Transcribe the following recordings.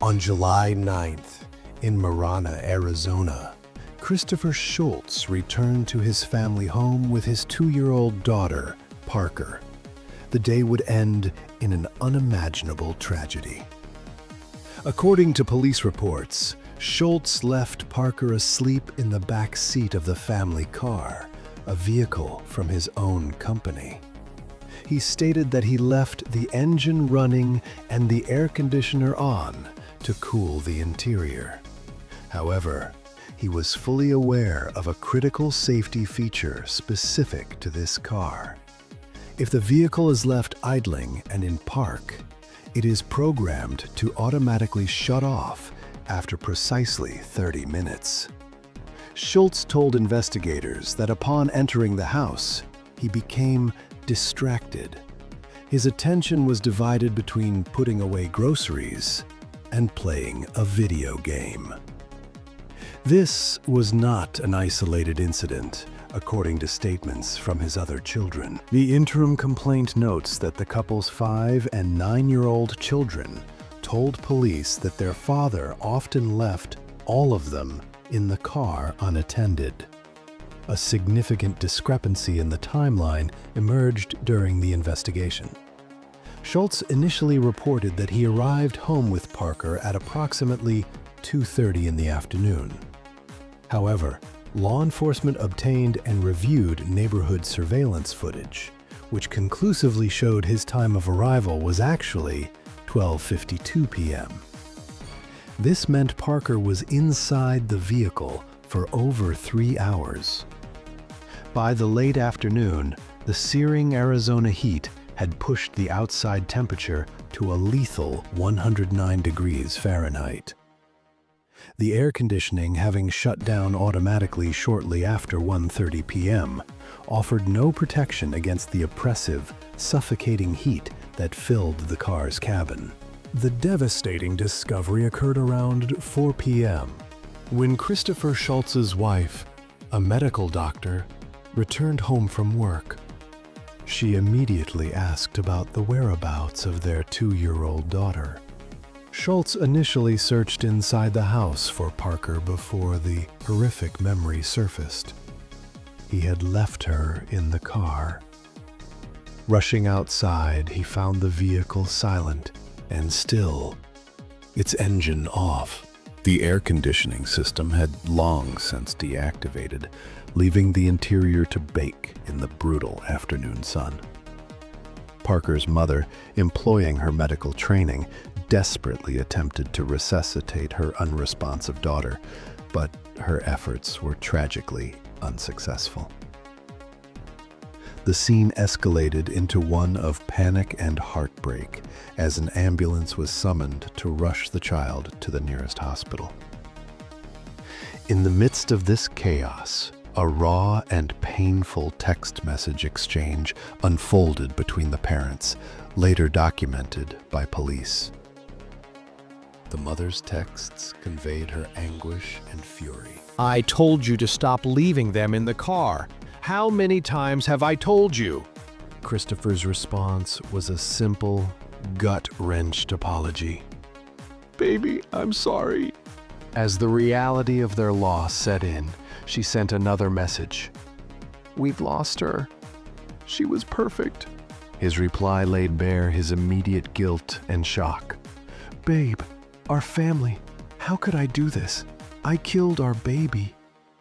On July 9th, in Marana, Arizona, Christopher Schultz returned to his family home with his 2-year-old daughter, Parker. The day would end in an unimaginable tragedy. According to police reports, Schultz left Parker asleep in the back seat of the family car, a vehicle from his own company. He stated that he left the engine running and the air conditioner on to cool the interior. However, he was fully aware of a critical safety feature specific to this car. If the vehicle is left idling and in park, it is programmed to automatically shut off after precisely 30 minutes. Schultz told investigators that upon entering the house, he became distracted. His attention was divided between putting away groceries and playing a video game. This was not an isolated incident, according to statements from his other children. The interim complaint notes that the couple's 5- and 9-year-old children told police that their father often left all of them in the car unattended. A significant discrepancy in the timeline emerged during the investigation. Schultz initially reported that he arrived home with Parker at approximately 2:30 in the afternoon. However, law enforcement obtained and reviewed neighborhood surveillance footage, which conclusively showed his time of arrival was actually 12:52 p.m. This meant Parker was inside the vehicle for over 3 hours. By the late afternoon, the searing Arizona heat had pushed the outside temperature to a lethal 109 degrees Fahrenheit. The air conditioning, having shut down automatically shortly after 1:30 p.m., offered no protection against the oppressive, suffocating heat that filled the car's cabin. The devastating discovery occurred around 4 p.m. when Christopher Schultz's wife, a medical doctor, returned home from work. She immediately asked about the whereabouts of their 2-year-old daughter. Schultz initially searched inside the house for Parker before the horrific memory surfaced. He had left her in the car. Rushing outside, he found the vehicle silent and still, its engine off. The air conditioning system had long since deactivated, leaving the interior to bake in the brutal afternoon sun. Parker's mother, employing her medical training, desperately attempted to resuscitate her unresponsive daughter, but her efforts were tragically unsuccessful. The scene escalated into one of panic and heartbreak as an ambulance was summoned to rush the child to the nearest hospital. In the midst of this chaos, a raw and painful text message exchange unfolded between the parents, later documented by police. The mother's texts conveyed her anguish and fury. "I told you to stop leaving them in the car. How many times have I told you?" Christopher's response was a simple, gut-wrenched apology. "Baby, I'm sorry." As the reality of their loss set in, she sent another message. "We've lost her. She was perfect." His reply laid bare his immediate guilt and shock. "Babe, our family, how could I do this? I killed our baby.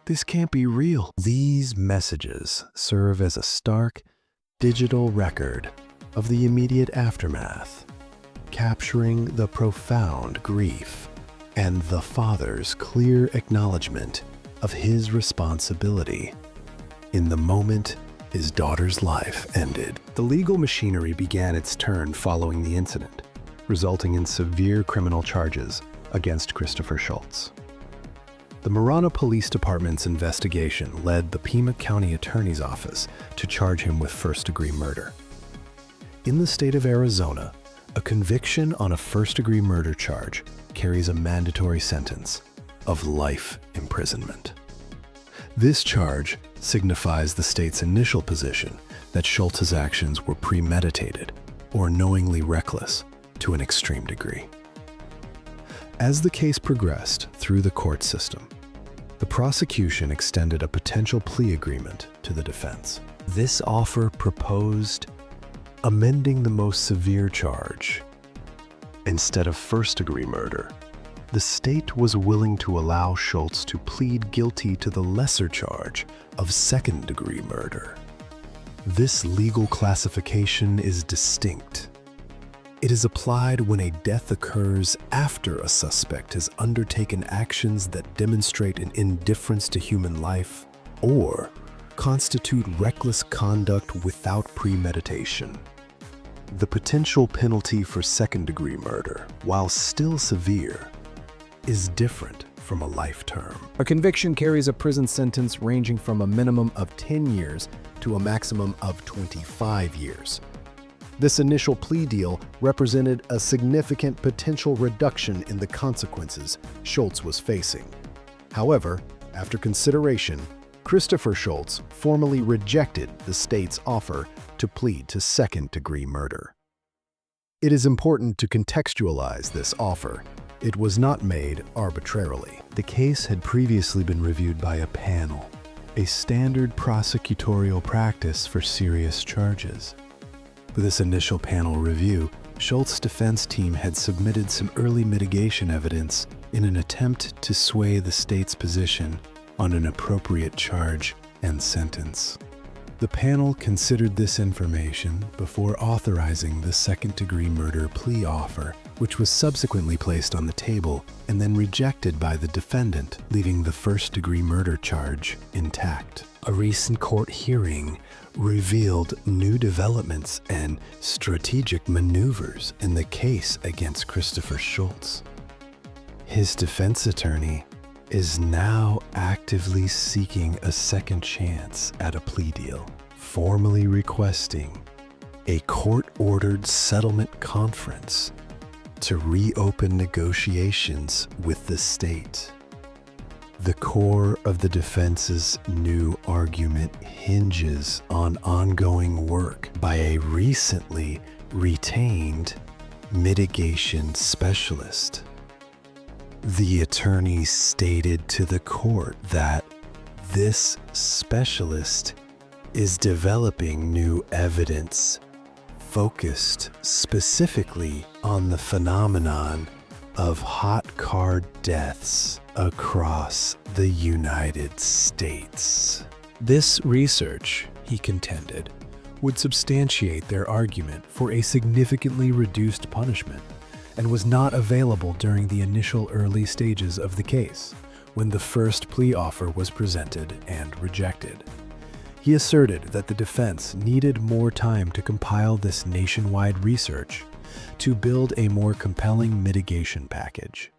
This can't be real." These messages serve as a stark, digital record of the immediate aftermath, capturing the profound grief and the father's clear acknowledgement of his responsibility in the moment his daughter's life ended. The legal machinery began its turn following the incident, resulting in severe criminal charges against Christopher Schultz. The Marana Police Department's investigation led the Pima County Attorney's Office to charge him with first-degree murder. In the state of Arizona, a conviction on a first-degree murder charge carries a mandatory sentence of life imprisonment. This charge signifies the state's initial position that Schultz's actions were premeditated or knowingly reckless to an extreme degree. As the case progressed through the court system, the prosecution extended a potential plea agreement to the defense. This offer proposed amending the most severe charge. Instead of first-degree murder, the state was willing to allow Schultz to plead guilty to the lesser charge of second-degree murder. This legal classification is distinct. It is applied when a death occurs after a suspect has undertaken actions that demonstrate an indifference to human life or constitute reckless conduct without premeditation. The potential penalty for second-degree murder, while still severe, is different from a life term. A conviction carries a prison sentence ranging from a minimum of 10 years to a maximum of 25 years. This initial plea deal represented a significant potential reduction in the consequences Schultz was facing. However, after consideration, Christopher Schultz formally rejected the state's offer to plead to second-degree murder. It is important to contextualize this offer. It was not made arbitrarily. The case had previously been reviewed by a panel, a standard prosecutorial practice for serious charges. For this initial panel review, Schultz's defense team had submitted some early mitigation evidence in an attempt to sway the state's position on an appropriate charge and sentence. The panel considered this information before authorizing the second-degree murder plea offer, which was subsequently placed on the table and then rejected by the defendant, leaving the first-degree murder charge intact. A recent court hearing revealed new developments and strategic maneuvers in the case against Christopher Schultz. His defense attorney is now actively seeking a second chance at a plea deal, formally requesting a court-ordered settlement conference to reopen negotiations with the state. The core of the defense's new argument hinges on ongoing work by a recently retained mitigation specialist. The attorney stated to the court that this specialist is developing new evidence focused specifically on the phenomenon of hot car deaths across the United States. This research, he contended, would substantiate their argument for a significantly reduced punishment and was not available during the initial early stages of the case, when the first plea offer was presented and rejected. He asserted that the defense needed more time to compile this nationwide research to build a more compelling mitigation package.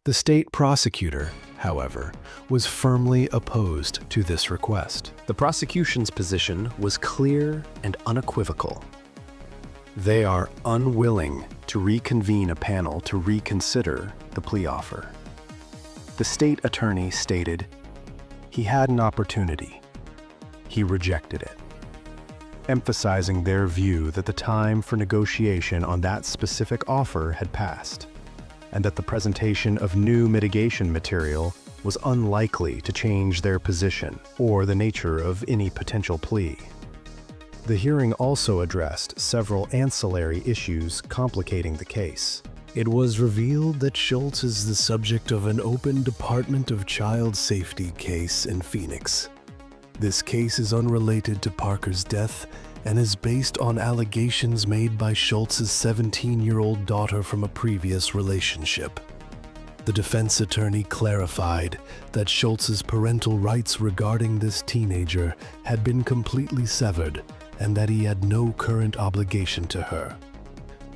The state prosecutor, however, was firmly opposed to this request. The prosecution's position was clear and unequivocal. They are unwilling to reconvene a panel to reconsider the plea offer. The state attorney stated he had an opportunity. He rejected it, emphasizing their view that the time for negotiation on that specific offer had passed, and that the presentation of new mitigation material was unlikely to change their position or the nature of any potential plea. The hearing also addressed several ancillary issues complicating the case. It was revealed that Schultz is the subject of an open Department of Child Safety case in Phoenix. This case is unrelated to Parker's death and is based on allegations made by Schultz's 17-year-old daughter from a previous relationship. The defense attorney clarified that Schultz's parental rights regarding this teenager had been completely severed and that he had no current obligation to her.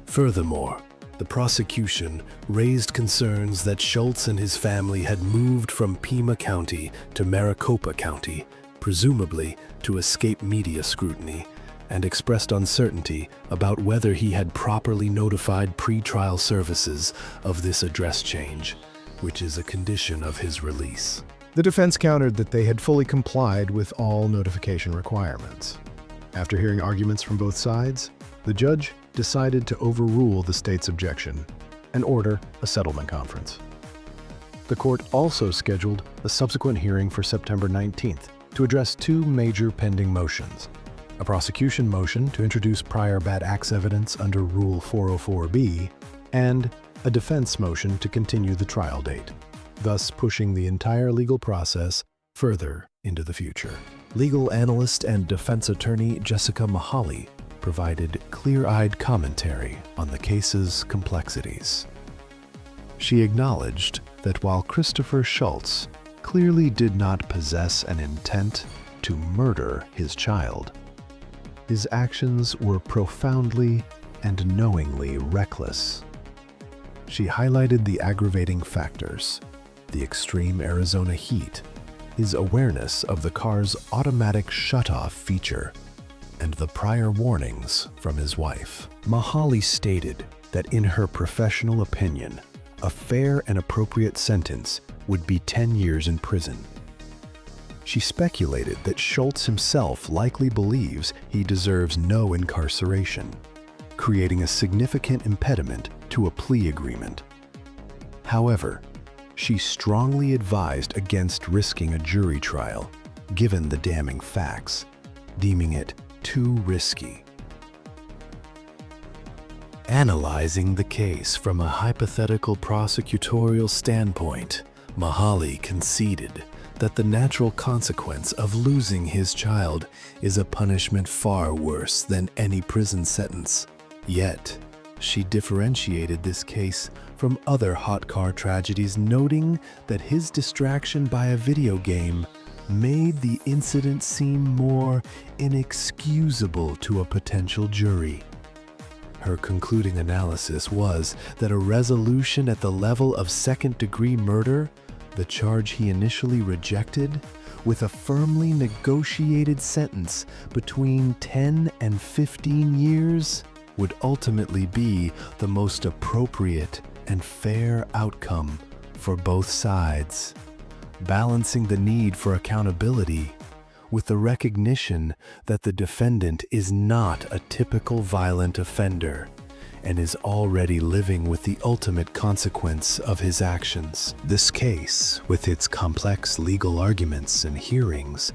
Furthermore, the prosecution raised concerns that Schultz and his family had moved from Pima County to Maricopa County, presumably to escape media scrutiny, and expressed uncertainty about whether he had properly notified pretrial services of this address change, which is a condition of his release. The defense countered that they had fully complied with all notification requirements. After hearing arguments from both sides, the judge decided to overrule the state's objection. and order a settlement conference. The court also scheduled a subsequent hearing for September 19th to address two major pending motions: a prosecution motion to introduce prior bad acts evidence under Rule 404B, and a defense motion to continue the trial date, thus pushing the entire legal process further into the future. Legal analyst and defense attorney Jessica Mahali provided clear-eyed commentary on the case's complexities. She acknowledged that while Christopher Schultz clearly did not possess an intent to murder his child, his actions were profoundly and knowingly reckless. She highlighted the aggravating factors: the extreme Arizona heat, his awareness of the car's automatic shutoff feature, and the prior warnings from his wife. Mahali stated that in her professional opinion, a fair and appropriate sentence would be 10 years in prison. She speculated that Schultz himself likely believes he deserves no incarceration, creating a significant impediment to a plea agreement. However, she strongly advised against risking a jury trial, given the damning facts, deeming it too risky. Analyzing the case from a hypothetical prosecutorial standpoint, Mahali conceded that the natural consequence of losing his child is a punishment far worse than any prison sentence. Yet, she differentiated this case from other hot car tragedies, noting that his distraction by a video game made the incident seem more inexcusable to a potential jury. Her concluding analysis was that a resolution at the level of second-degree murder, the charge he initially rejected, with a firmly negotiated sentence between 10 and 15 years, would ultimately be the most appropriate and fair outcome for both sides, balancing the need for accountability with the recognition that the defendant is not a typical violent offender and is already living with the ultimate consequence of his actions. This case, with its complex legal arguments and hearings,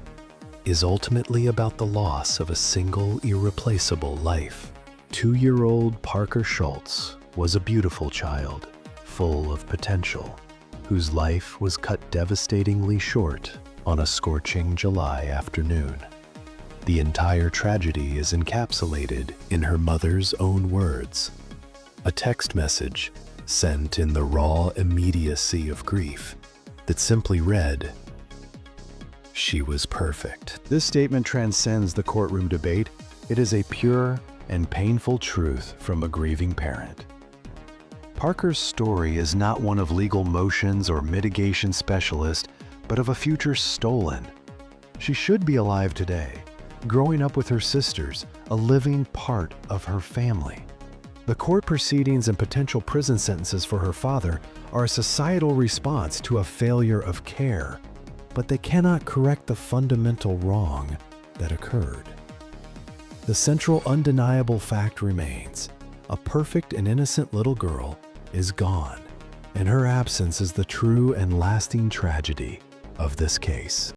is ultimately about the loss of a single irreplaceable life. 2-year-old Parker Schultz was a beautiful child, full of potential, whose life was cut devastatingly short on a scorching July afternoon. The entire tragedy is encapsulated in her mother's own words, a text message sent in the raw immediacy of grief that simply read, "She was perfect." This statement transcends the courtroom debate. It is a pure and painful truth from a grieving parent. Parker's story is not one of legal motions or mitigation specialist, but of a future stolen. She should be alive today, growing up with her sisters, a living part of her family. The court proceedings and potential prison sentences for her father are a societal response to a failure of care, but they cannot correct the fundamental wrong that occurred. The central undeniable fact remains: a perfect and innocent little girl is gone, and her absence is the true and lasting tragedy of this case.